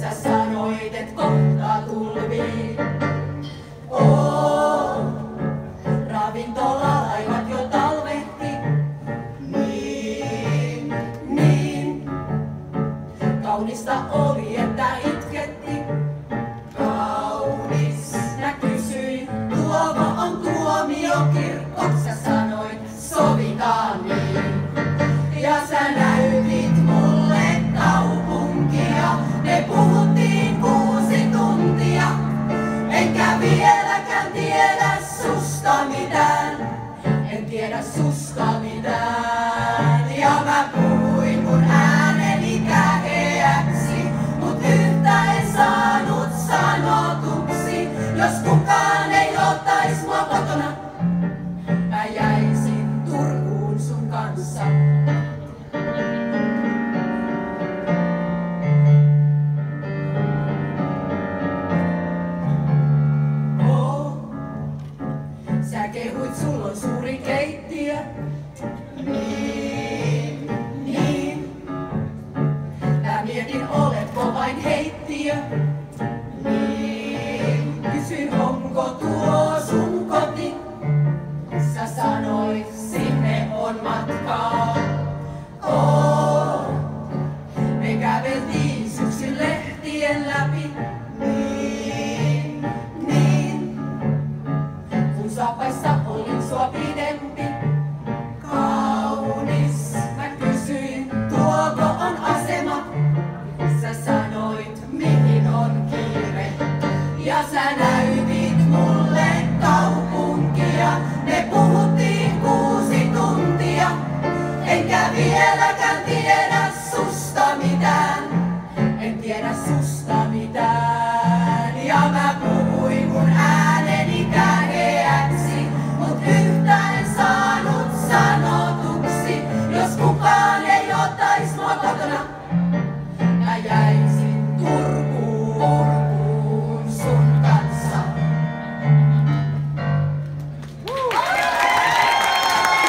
Sä sanoit, et kohta tulvii. Oo, ravintolalaivat jo talvehti. Niin, kaunista oli, että itketti. Kaunis, mä kysyin, tuomo on tuomiokirkko. Sä sanoit, sovitaan niin. Ja sä näytit mulle kaupunkia. Me puhuttiin 6 tuntia. Enkä vieläkään tiedä susta mitään. En tiedä susta mitään. Ja mä puhuin mun ääneni käheäksi. Mut yhtä en saanut sanotuksi. Jos kukaan ei ottais mua kotona, mä jäisin Turkuun sun kanssa. Sä kehuit, sulla on suuri keittiö. Niin. Mä mietin, oletko vain heittiö. Niin. Kysyin, onko tuo sun koti. Sä sanoit, sinne on matkaa. Me käveltiin syksyn lehtien läpi. Niin. Kun saappaissa olin sua pidempi. Kaunis, mä kysyin, tuoko on asema. Sä sanoit, mihin on kiire. Ja sä näytit mulle kaupunkia. Me puhuttiin 6 tuntia. Enkä vieläkään tiedä susta mitään. En tiedä susta